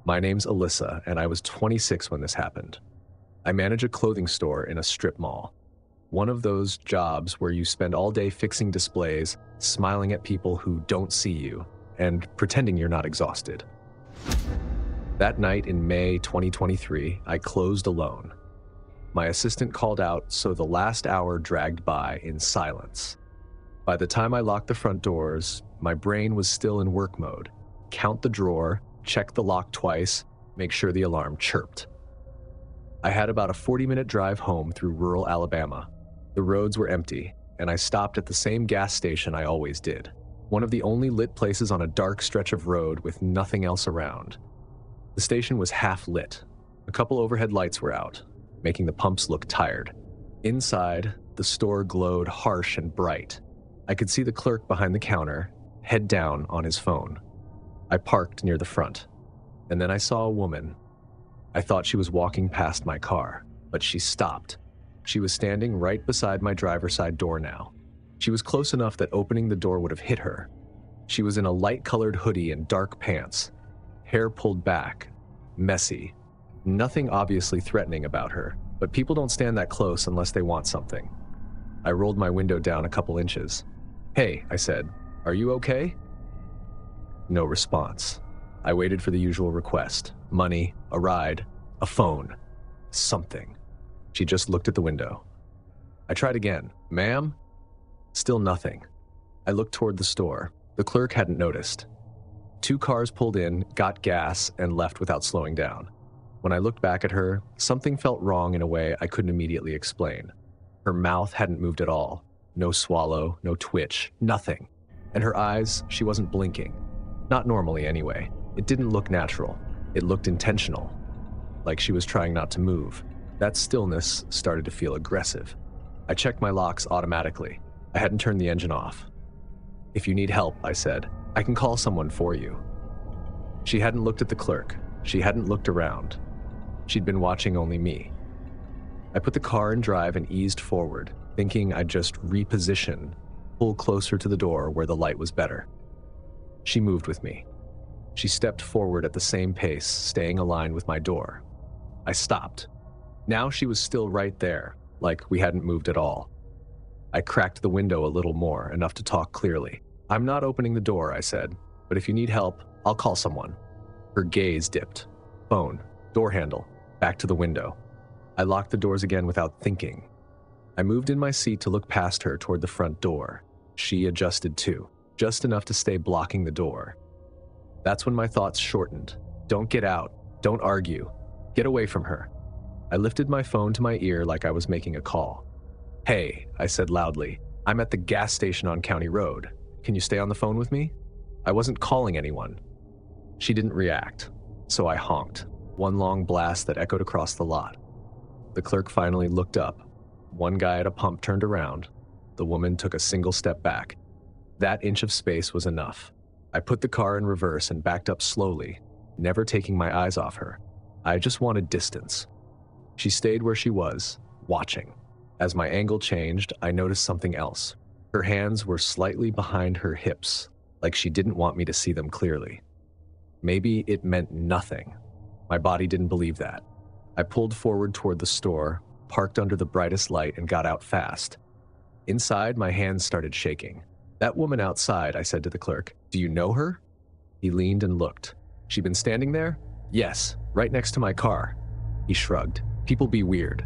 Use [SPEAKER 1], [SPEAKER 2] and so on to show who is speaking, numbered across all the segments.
[SPEAKER 1] My name's Alyssa, and I was 26 when this happened. I manage a clothing store in a strip mall. One of those jobs where you spend all day fixing displays, smiling at people who don't see you, and pretending you're not exhausted. That night in May 2023, I closed alone. My assistant called out, so the last hour dragged by in silence. By the time I locked the front doors, my brain was still in work mode. Count the drawer, check the lock twice, make sure the alarm chirped. I had about a 40-minute drive home through rural Alabama. The roads were empty, and I stopped at the same gas station I always did. One of the only lit places on a dark stretch of road with nothing else around. The station was half lit. A couple overhead lights were out, making the pumps look tired. Inside, the store glowed harsh and bright. I could see the clerk behind the counter, head down on his phone. I parked near the front, and then I saw a woman. I thought she was walking past my car, but she stopped. She was standing right beside my driver's side door now. She was close enough that opening the door would have hit her. She was in a light-colored hoodie and dark pants, hair pulled back, messy. Nothing obviously threatening about her, but people don't stand that close unless they want something. I rolled my window down a couple inches. "Hey," I said, "are you okay?" No response. I waited for the usual request: money, a ride, a phone, something. She just looked at the window. I tried again. "Ma'am?" Still nothing. I looked toward the store. The clerk hadn't noticed. 2 cars pulled in, got gas, and left without slowing down. When I looked back at her, something felt wrong in a way I couldn't immediately explain. Her mouth hadn't moved at all. No swallow, no twitch, nothing. And her eyes, she wasn't blinking. Not normally, anyway. It didn't look natural. It looked intentional. Like she was trying not to move. That stillness started to feel aggressive. I checked my locks automatically. I hadn't turned the engine off. "If you need help," I said, "I can call someone for you." She hadn't looked at the clerk. She hadn't looked around. She'd been watching only me. I put the car in drive and eased forward, thinking I'd just reposition, pull closer to the door where the light was better. She moved with me. She stepped forward at the same pace, staying aligned with my door. I stopped. Now she was still right there, like we hadn't moved at all. I cracked the window a little more, enough to talk clearly. "I'm not opening the door," I said, "but if you need help, I'll call someone." Her gaze dipped. Phone, door handle, back to the window. I locked the doors again without thinking. I moved in my seat to look past her toward the front door. She adjusted too, just enough to stay blocking the door. That's when my thoughts shortened. Don't get out. Don't argue. Get away from her. I lifted my phone to my ear like I was making a call. "Hey," I said loudly, "I'm at the gas station on County Road. Can you stay on the phone with me?" I wasn't calling anyone. She didn't react, so I honked. One long blast that echoed across the lot. The clerk finally looked up. One guy at a pump turned around. The woman took a single step back. That inch of space was enough. I put the car in reverse and backed up slowly, never taking my eyes off her. I just wanted distance. She stayed where she was, watching. As my angle changed, I noticed something else. Her hands were slightly behind her hips, like she didn't want me to see them clearly. Maybe it meant nothing. My body didn't believe that. I pulled forward toward the store, parked under the brightest light, and got out fast. Inside, my hands started shaking. "That woman outside," I said to the clerk. "Do you know her?" He leaned and looked. "She'd been standing there?" "Yes, right next to my car." He shrugged. "People be weird."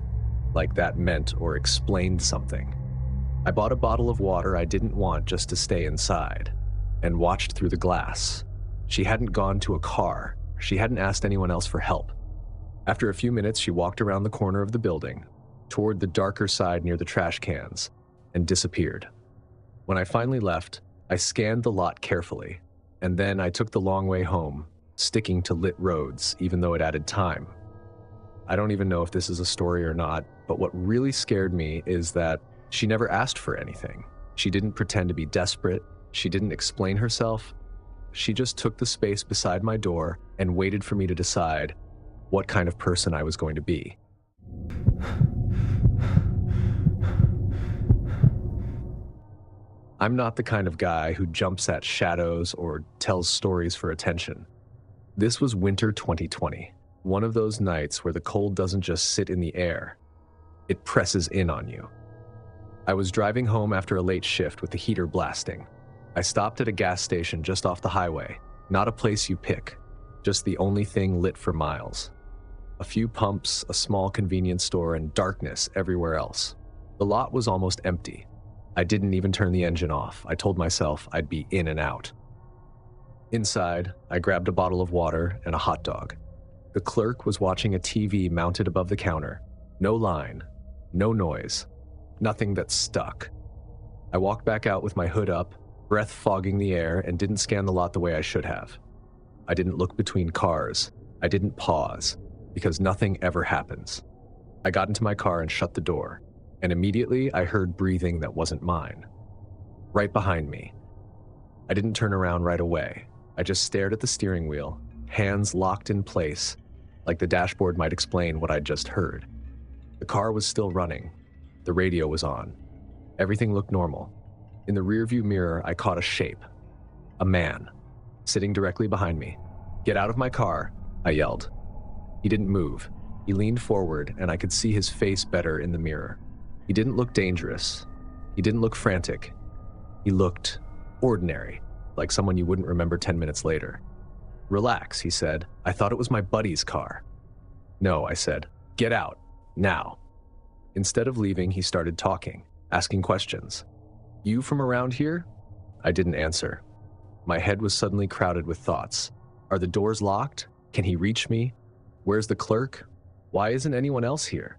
[SPEAKER 1] Like that meant or explained something. I bought a bottle of water I didn't want just to stay inside, and watched through the glass. She hadn't gone to a car. She hadn't asked anyone else for help. After a few minutes, she walked around the corner of the building, toward the darker side near the trash cans, and disappeared. When I finally left, I scanned the lot carefully, and then I took the long way home, sticking to lit roads, even though it added time. I don't even know if this is a story or not, but what really scared me is that she never asked for anything. She didn't pretend to be desperate. She didn't explain herself. She just took the space beside my door and waited for me to decide what kind of person I was going to be. I'm not the kind of guy who jumps at shadows or tells stories for attention. This was winter 2020, one of those nights where the cold doesn't just sit in the air, it presses in on you. I was driving home after a late shift with the heater blasting. I stopped at a gas station just off the highway, not a place you pick, just the only thing lit for miles. A few pumps, a small convenience store, and darkness everywhere else. The lot was almost empty. I didn't even turn the engine off. I told myself I'd be in and out. Inside, I grabbed a bottle of water and a hot dog. The clerk was watching a TV mounted above the counter. No line, no noise, nothing that stuck. I walked back out with my hood up, breath fogging the air, and didn't scan the lot the way I should have. I didn't look between cars. I didn't pause, because nothing ever happens. I got into my car and shut the door, and immediately I heard breathing that wasn't mine. Right behind me. I didn't turn around right away. I just stared at the steering wheel, hands locked in place, like the dashboard might explain what I'd just heard. The car was still running. The radio was on. Everything looked normal. In the rearview mirror, I caught a shape. A man, sitting directly behind me. "Get out of my car," I yelled. He didn't move. He leaned forward, and I could see his face better in the mirror. He didn't look dangerous. He didn't look frantic. He looked ordinary, like someone you wouldn't remember 10 minutes later. "Relax," he said. "I thought it was my buddy's car." "No," I said. "Get out, now." Instead of leaving, he started talking, asking questions. "You from around here?" I didn't answer. My head was suddenly crowded with thoughts. Are the doors locked? Can he reach me? Where's the clerk? Why isn't anyone else here?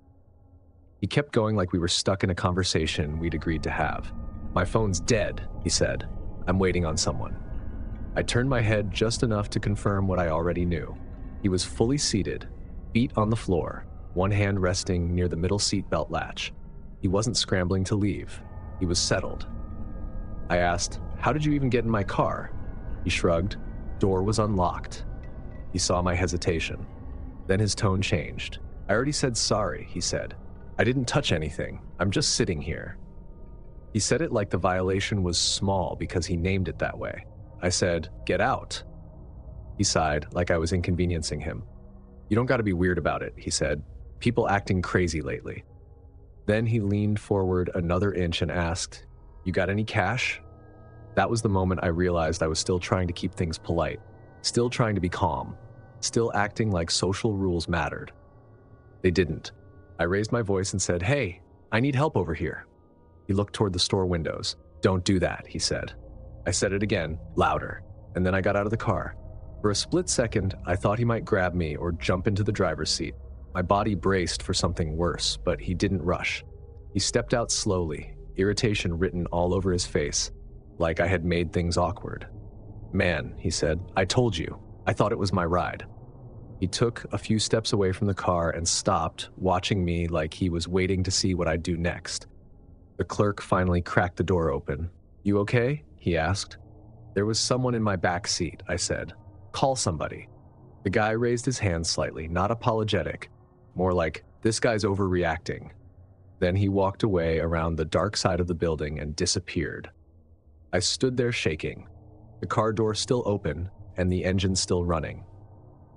[SPEAKER 1] He kept going like we were stuck in a conversation we'd agreed to have. "My phone's dead," he said. "I'm waiting on someone." I turned my head just enough to confirm what I already knew. He was fully seated, feet on the floor, one hand resting near the middle seat belt latch. He wasn't scrambling to leave. He was settled. I asked, "How did you even get in my car?" He shrugged. Door was unlocked. He saw my hesitation. Then his tone changed. "I already said sorry," he said. "I didn't touch anything. I'm just sitting here." He said it like the violation was small because he named it that way. I said, "Get out." He sighed like I was inconveniencing him. "You don't gotta be weird about it," he said. "People acting crazy lately." Then he leaned forward another inch and asked, "You got any cash?" That was the moment I realized I was still trying to keep things polite, still trying to be calm, still acting like social rules mattered. They didn't. I raised my voice and said, "Hey, I need help over here." He looked toward the store windows. "Don't do that," he said. I said it again, louder, and then I got out of the car. For a split second, I thought he might grab me or jump into the driver's seat. My body braced for something worse, but he didn't rush. He stepped out slowly, irritation written all over his face, like I had made things awkward. "Man," he said, "I told you. I thought it was my ride." He took a few steps away from the car and stopped, watching me like he was waiting to see what I'd do next. The clerk finally cracked the door open. "You okay?" he asked. "There was someone in my back seat," I said. "Call somebody." The guy raised his hand slightly, not apologetic, more like, "This guy's overreacting." Then he walked away around the dark side of the building and disappeared. I stood there shaking, the car door still open and the engine still running.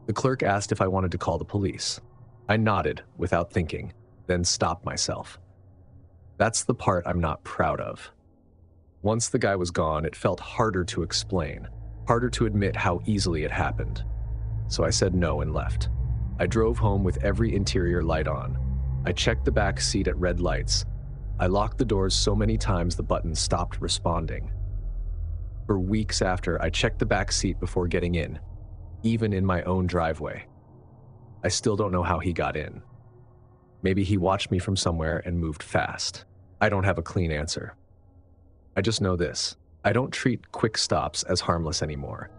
[SPEAKER 1] The clerk asked if I wanted to call the police. I nodded without thinking, then stopped myself. That's the part I'm not proud of. Once the guy was gone, it felt harder to explain, harder to admit how easily it happened. So I said no and left. I drove home with every interior light on. I checked the back seat at red lights. I locked the doors so many times the button stopped responding. For weeks after, I checked the back seat before getting in, even in my own driveway. I still don't know how he got in. Maybe he watched me from somewhere and moved fast. I don't have a clean answer. I just know this. I don't treat quick stops as harmless anymore.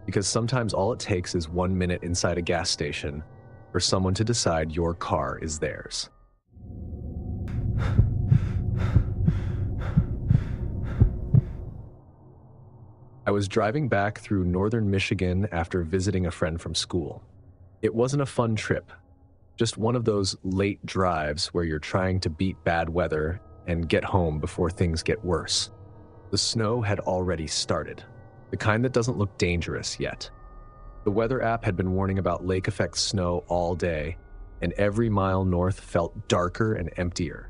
[SPEAKER 1] Because sometimes all it takes is 1 minute inside a gas station for someone to decide your car is theirs. I was driving back through northern Michigan after visiting a friend from school. It wasn't a fun trip, just one of those late drives where you're trying to beat bad weather and get home before things get worse. The snow had already started, the kind that doesn't look dangerous yet. The weather app had been warning about lake effect snow all day, and every mile north felt darker and emptier.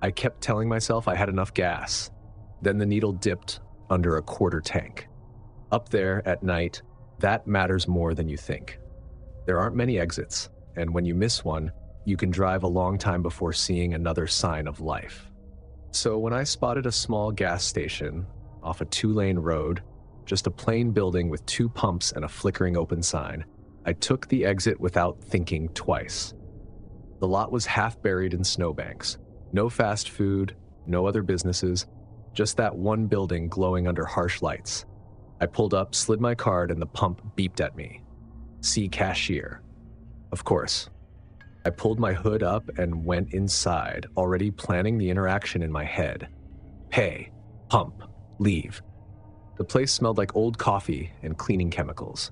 [SPEAKER 1] I kept telling myself I had enough gas. Then the needle dipped under a quarter tank. Up there at night, that matters more than you think. There aren't many exits, and when you miss one, you can drive a long time before seeing another sign of life. So when I spotted a small gas station off a 2-lane road, just a plain building with 2 pumps and a flickering open sign, I took the exit without thinking twice. The lot was half buried in snowbanks. No fast food, no other businesses, just that one building glowing under harsh lights. I pulled up, slid my card, and the pump beeped at me. See cashier. Of course. I pulled my hood up and went inside, already planning the interaction in my head. Pay, pump, leave. The place smelled like old coffee and cleaning chemicals.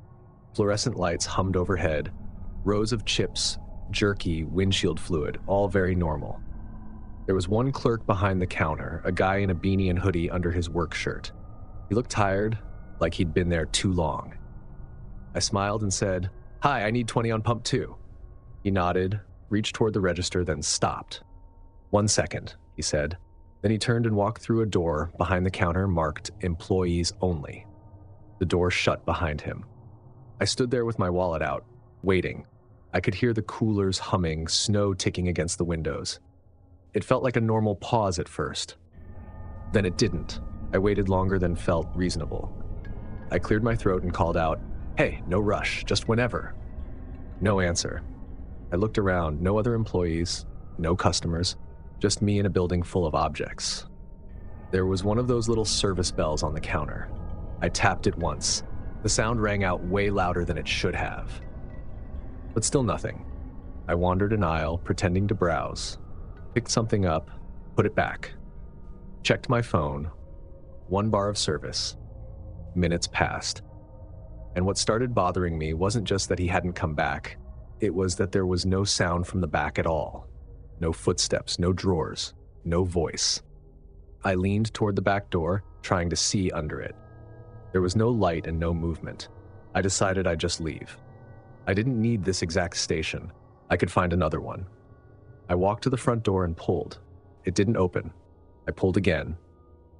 [SPEAKER 1] Fluorescent lights hummed overhead, rows of chips, jerky, windshield fluid, all very normal. There was one clerk behind the counter, a guy in a beanie and hoodie under his work shirt. He looked tired, like he'd been there too long. I smiled and said, "Hi, I need 20 on pump 2. He nodded, reached toward the register, then stopped. "1 second," he said. Then he turned and walked through a door behind the counter marked employees only. The door shut behind him. I stood there with my wallet out, waiting. I could hear the coolers humming, snow ticking against the windows. It felt like a normal pause at first. Then it didn't. I waited longer than felt reasonable. I cleared my throat and called out, "Hey, no rush, just whenever." No answer. I looked around, no other employees, no customers, just me in a building full of objects. There was one of those little service bells on the counter. I tapped it once. The sound rang out way louder than it should have. But still nothing. I wandered an aisle, pretending to browse. Picked something up, put it back. Checked my phone. 1 bar of service. Minutes passed. And what started bothering me wasn't just that he hadn't come back. It was that there was no sound from the back at all. No footsteps, no drawers, no voice. I leaned toward the back door, trying to see under it. There was no light and no movement. I decided I'd just leave. I didn't need this exact station. I could find another one. I walked to the front door and pulled. It didn't open. I pulled again.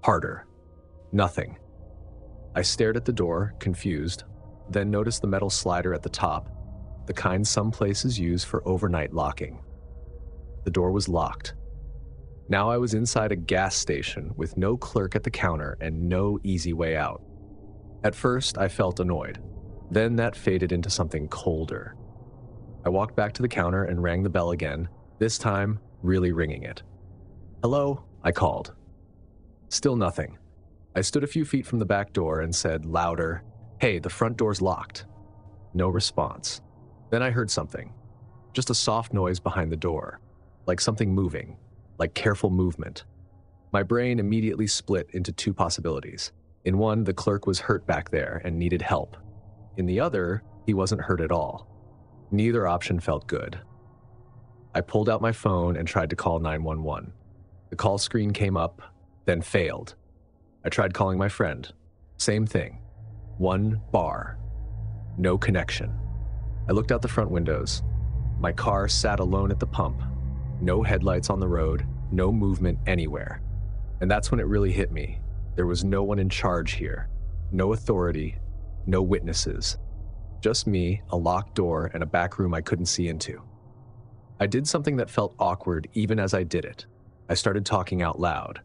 [SPEAKER 1] Harder. Nothing. I stared at the door, confused, then noticed the metal slider at the top, the kind some places use for overnight locking. The door was locked. Now I was inside a gas station with no clerk at the counter and no easy way out. At first, I felt annoyed. Then that faded into something colder. I walked back to the counter and rang the bell again, this time really ringing it. "Hello?" I called. Still nothing. I stood a few feet from the back door and said louder, "Hey, the front door's locked." No response. Then I heard something. Just a soft noise behind the door. Like something moving. Like careful movement. My brain immediately split into 2 possibilities. In one, the clerk was hurt back there and needed help. In the other, he wasn't hurt at all. Neither option felt good. I pulled out my phone and tried to call 911. The call screen came up, then failed. I tried calling my friend. Same thing. 1 bar. No connection. I looked out the front windows. My car sat alone at the pump. No headlights on the road, no movement anywhere. And that's when it really hit me. There was no one in charge here. No authority, no witnesses. Just me, a locked door, and a back room I couldn't see into. I did something that felt awkward even as I did it. I started talking out loud.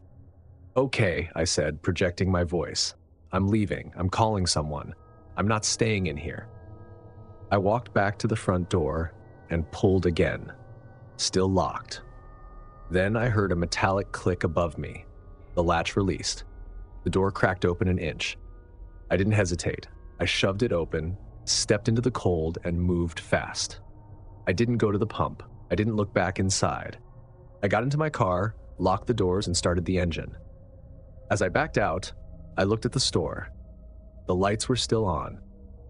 [SPEAKER 1] "Okay," I said, projecting my voice. "I'm leaving. I'm calling someone. I'm not staying in here." I walked back to the front door and pulled again. Still locked. Then I heard a metallic click above me. The latch released. The door cracked open an inch. I didn't hesitate. I shoved it open, stepped into the cold, and moved fast. I didn't go to the pump. I didn't look back inside. I got into my car, locked the doors, and started the engine. As I backed out, I looked at the store. The lights were still on.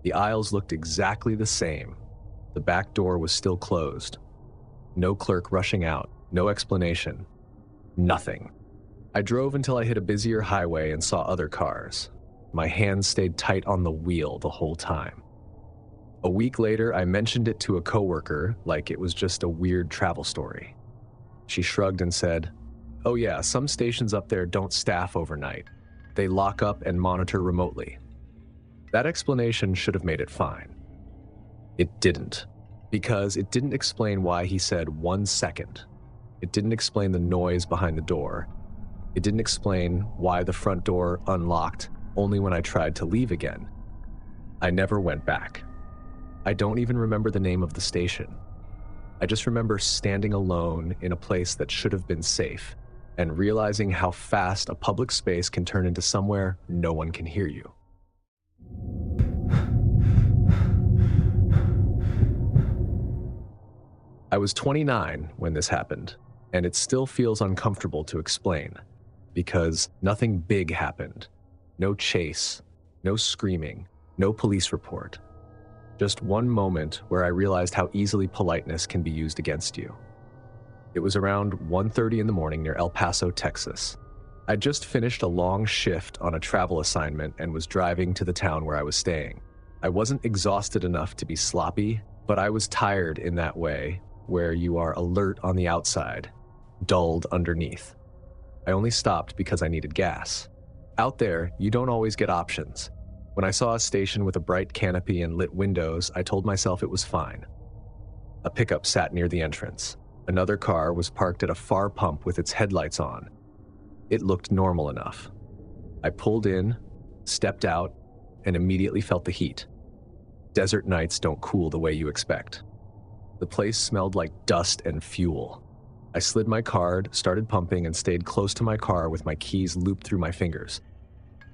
[SPEAKER 1] The aisles looked exactly the same. The back door was still closed. No clerk rushing out, no explanation. Nothing. I drove until I hit a busier highway and saw other cars. My hands stayed tight on the wheel the whole time. A week later, I mentioned it to a coworker like it was just a weird travel story. She shrugged and said, "Oh yeah, some stations up there don't staff overnight. They lock up and monitor remotely." That explanation should have made it fine. It didn't, because it didn't explain why he said 1 second. It didn't explain the noise behind the door. It didn't explain why the front door unlocked only when I tried to leave again. I never went back. I don't even remember the name of the station. I just remember standing alone in a place that should have been safe and realizing how fast a public space can turn into somewhere no one can hear you. I was 29 when this happened, and it still feels uncomfortable to explain because nothing big happened. No chase, no screaming, no police report. Just one moment where I realized how easily politeness can be used against you. It was around 1:30 in the morning near El Paso, Texas. I'd just finished a long shift on a travel assignment and was driving to the town where I was staying. I wasn't exhausted enough to be sloppy, but I was tired in that way, where you are alert on the outside, dulled underneath. I only stopped because I needed gas. Out there, you don't always get options. When I saw a station with a bright canopy and lit windows, I told myself it was fine. A pickup sat near the entrance. Another car was parked at a far pump with its headlights on. It looked normal enough. I pulled in, stepped out, and immediately felt the heat. Desert nights don't cool the way you expect. The place smelled like dust and fuel. I slid my card, started pumping, and stayed close to my car with my keys looped through my fingers.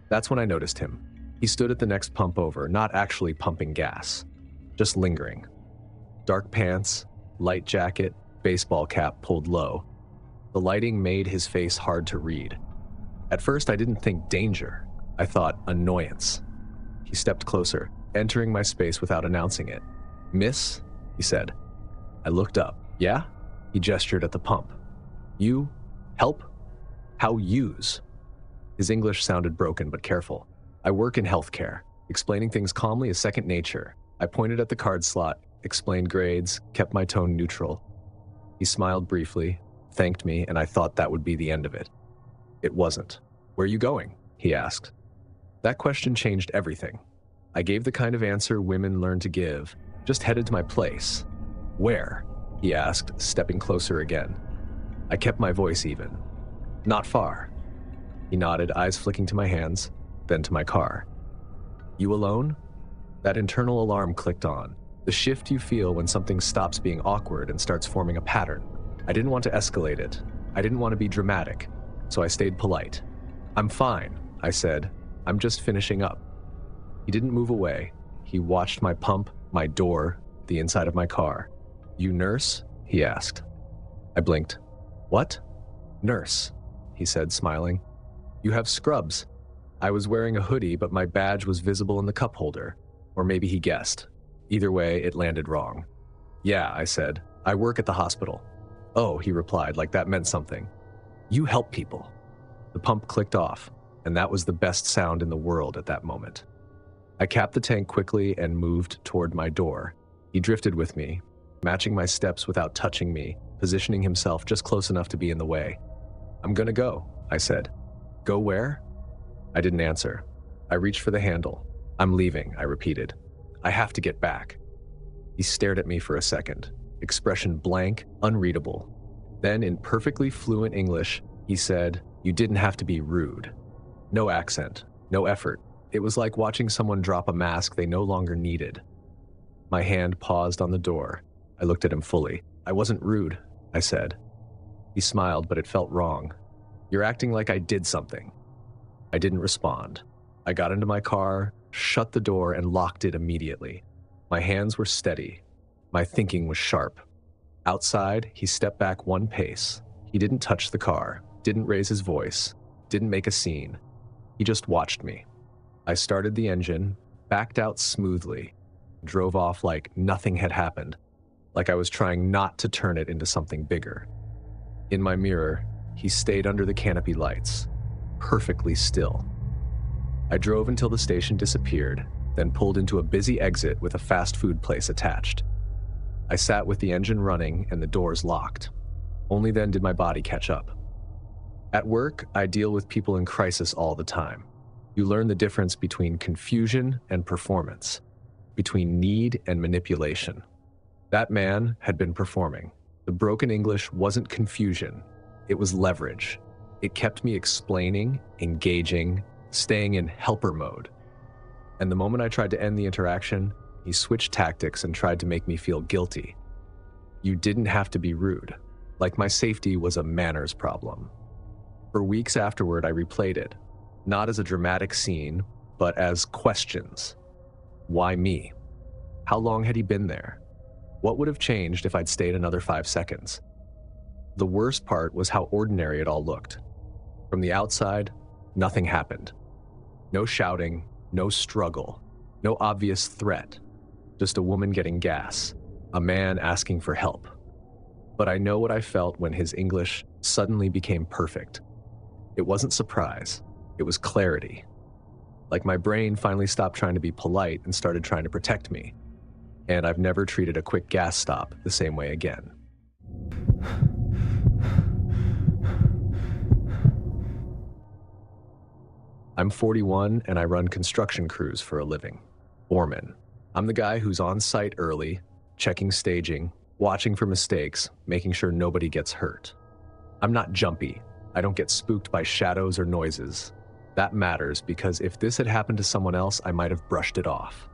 [SPEAKER 1] That's when I noticed him. He stood at the next pump over, not actually pumping gas, just lingering. Dark pants, light jacket, baseball cap pulled low. The lighting made his face hard to read. At first, I didn't think danger. I thought annoyance. He stepped closer, entering my space without announcing it. "Miss?" he said. I looked up. "Yeah?" He gestured at the pump. "You? Help? How use?" His English sounded broken but careful. "I work in healthcare. Explaining things calmly is second nature." I pointed at the card slot, explained grades, kept my tone neutral. He smiled briefly, thanked me, and I thought that would be the end of it. It wasn't. "Where are you going?" he asked. That question changed everything. I gave the kind of answer women learn to give, just headed to my place. "Where?" he asked, stepping closer again. I kept my voice even. "Not far." He nodded, eyes flicking to my hands, then to my car. "You alone?" That internal alarm clicked on, the shift you feel when something stops being awkward and starts forming a pattern. I didn't want to escalate it. I didn't want to be dramatic, so I stayed polite. "I'm fine," I said. "I'm just finishing up." He didn't move away. He watched my pump, my door, the inside of my car. "You nurse?" he asked. I blinked. "What?" "Nurse," he said, smiling. "You have scrubs." I was wearing a hoodie, but my badge was visible in the cup holder. Or maybe he guessed. Either way, it landed wrong. "Yeah," I said. "I work at the hospital." "Oh," he replied, like that meant something. "You help people." The pump clicked off, and that was the best sound in the world at that moment. I capped the tank quickly and moved toward my door. He drifted with me, matching my steps without touching me, positioning himself just close enough to be in the way. "I'm gonna go," I said. "Go where?" I didn't answer. I reached for the handle. "I'm leaving," I repeated. "I have to get back." He stared at me for a second, expression blank, unreadable. Then, in perfectly fluent English, he said, "You didn't have to be rude." No accent, no effort. It was like watching someone drop a mask they no longer needed. My hand paused on the door. I looked at him fully. "I wasn't rude," I said. He smiled, but it felt wrong. "You're acting like I did something." I didn't respond. I got into my car, shut the door, and locked it immediately. My hands were steady. My thinking was sharp. Outside, he stepped back one pace. He didn't touch the car, didn't raise his voice, didn't make a scene. He just watched me. I started the engine, backed out smoothly, drove off like nothing had happened, like I was trying not to turn it into something bigger. In my mirror, he stayed under the canopy lights, perfectly still. I drove until the station disappeared, then pulled into a busy exit with a fast food place attached. I sat with the engine running and the doors locked. Only then did my body catch up. At work, I deal with people in crisis all the time. You learn the difference between confusion and performance, between need and manipulation. That man had been performing. The broken English wasn't confusion, it was leverage. It kept me explaining, engaging, staying in helper mode. And the moment I tried to end the interaction, he switched tactics and tried to make me feel guilty. You didn't have to be rude. Like my safety was a manners problem. For weeks afterward, I replayed it, not as a dramatic scene, but as questions. Why me? How long had he been there? What would have changed if I'd stayed another 5 seconds? The worst part was how ordinary it all looked. From the outside, nothing happened. No shouting, no struggle, no obvious threat. Just a woman getting gas, a man asking for help. But I know what I felt when his English suddenly became perfect. It wasn't surprise, it was clarity. Like my brain finally stopped trying to be polite and started trying to protect me. And I've never treated a quick gas stop the same way again. I'm 41 and I run construction crews for a living. Foreman. I'm the guy who's on site early, checking staging, watching for mistakes, making sure nobody gets hurt. I'm not jumpy. I don't get spooked by shadows or noises. That matters because if this had happened to someone else, I might have brushed it off.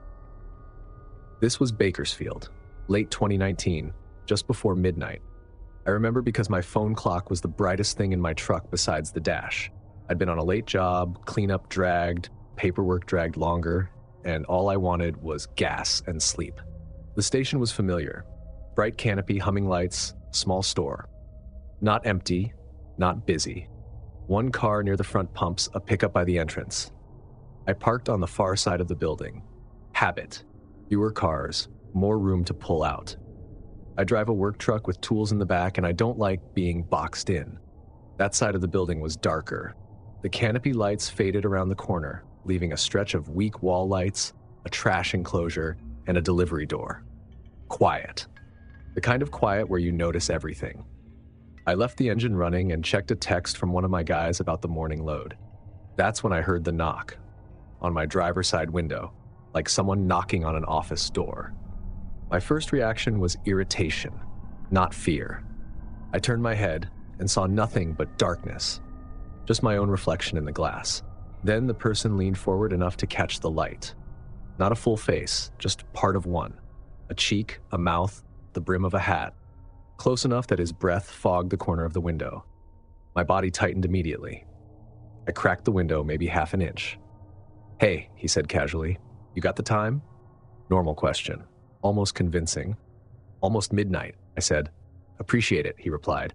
[SPEAKER 1] This was Bakersfield, late 2019, just before midnight. I remember because my phone clock was the brightest thing in my truck besides the dash. I'd been on a late job, cleanup dragged, paperwork dragged longer, and all I wanted was gas and sleep. The station was familiar. Bright canopy, humming lights, small store. Not empty, not busy. One car near the front pumps, a pickup by the entrance. I parked on the far side of the building. Habit. Fewer cars, more room to pull out. I drive a work truck with tools in the back, and I don't like being boxed in. That side of the building was darker. The canopy lights faded around the corner, leaving a stretch of weak wall lights, a trash enclosure, and a delivery door. Quiet. The kind of quiet where you notice everything. I left the engine running and checked a text from one of my guys about the morning load. That's when I heard the knock on my driver's side window, like someone knocking on an office door. My first reaction was irritation, not fear. I turned my head and saw nothing but darkness, just my own reflection in the glass. Then the person leaned forward enough to catch the light. Not a full face, just part of one. A cheek, a mouth, the brim of a hat. Close enough that his breath fogged the corner of the window. My body tightened immediately. I cracked the window maybe half an inch. "Hey," he said casually, "you got the time?" Normal question, almost convincing. "Almost midnight," I said. "Appreciate it," he replied.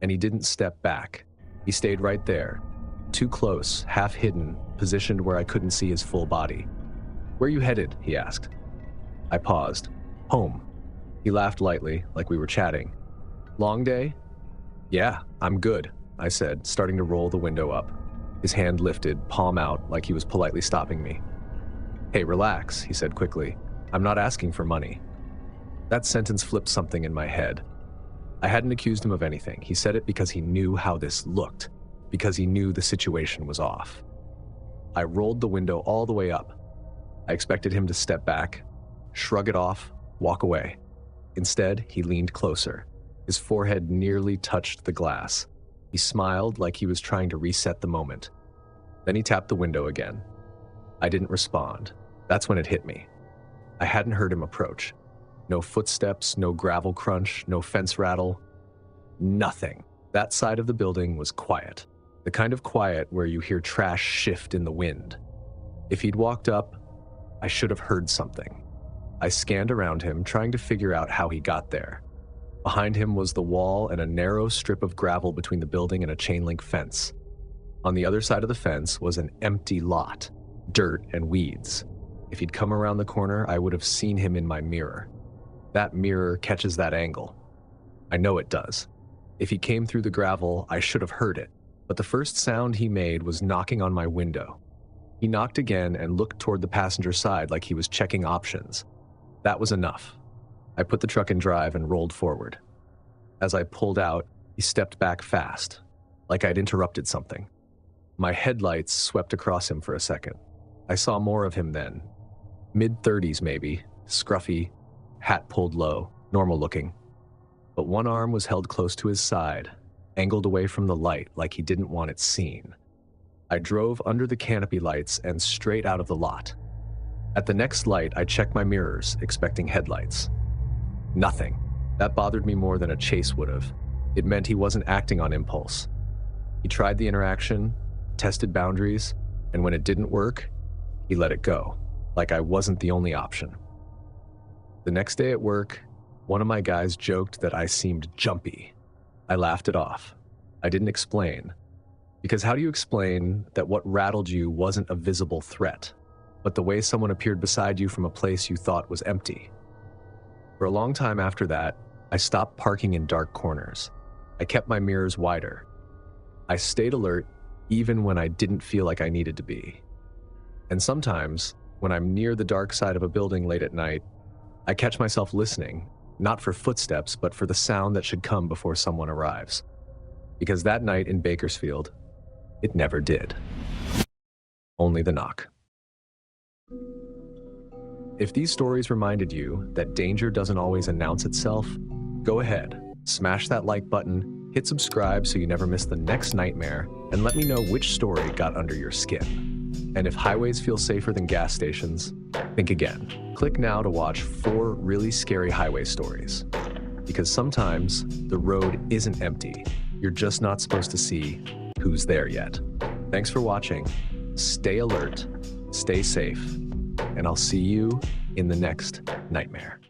[SPEAKER 1] And he didn't step back. He stayed right there, too close, half hidden, positioned where I couldn't see his full body. "Where you headed?" he asked. I paused. "Home." He laughed lightly, like we were chatting. "Long day?" "Yeah, I'm good," I said, starting to roll the window up. His hand lifted, palm out, like he was politely stopping me. "Hey, relax," he said quickly. "I'm not asking for money." That sentence flipped something in my head. I hadn't accused him of anything. He said it because he knew how this looked, because he knew the situation was off. I rolled the window all the way up. I expected him to step back, shrug it off, walk away. Instead, he leaned closer. His forehead nearly touched the glass. He smiled like he was trying to reset the moment. Then he tapped the window again. I didn't respond. That's when it hit me. I hadn't heard him approach. No footsteps, no gravel crunch, no fence rattle. Nothing. That side of the building was quiet. The kind of quiet where you hear trash shift in the wind. If he'd walked up, I should have heard something. I scanned around him, trying to figure out how he got there. Behind him was the wall and a narrow strip of gravel between the building and a chain-link fence. On the other side of the fence was an empty lot, dirt and weeds. If he'd come around the corner, I would have seen him in my mirror. That mirror catches that angle. I know it does. If he came through the gravel, I should have heard it. But the first sound he made was knocking on my window. He knocked again and looked toward the passenger side like he was checking options. That was enough. I put the truck in drive and rolled forward. As I pulled out, he stepped back fast, like I'd interrupted something. My headlights swept across him for a second. I saw more of him then. Mid-30s maybe, scruffy, hat pulled low, normal looking. But one arm was held close to his side, angled away from the light like he didn't want it seen. I drove under the canopy lights and straight out of the lot. At the next light, I checked my mirrors, expecting headlights. Nothing. That bothered me more than a chase would have. It meant he wasn't acting on impulse. He tried the interaction, tested boundaries, and when it didn't work, he let it go, like I wasn't the only option. The next day at work, one of my guys joked that I seemed jumpy. I laughed it off. I didn't explain. Because how do you explain that what rattled you wasn't a visible threat, but the way someone appeared beside you from a place you thought was empty? For a long time after that, I stopped parking in dark corners. I kept my mirrors wider. I stayed alert even when I didn't feel like I needed to be. And sometimes, when I'm near the dark side of a building late at night, I catch myself listening, not for footsteps, but for the sound that should come before someone arrives. Because that night in Bakersfield, it never did. Only the knock. If these stories reminded you that danger doesn't always announce itself, go ahead, smash that like button, hit subscribe so you never miss the next nightmare, and let me know which story got under your skin. And if highways feel safer than gas stations, think again. Click now to watch 4 really scary highway stories. Because sometimes the road isn't empty. You're just not supposed to see who's there yet. Thanks for watching. Stay alert, stay safe, and I'll see you in the next nightmare.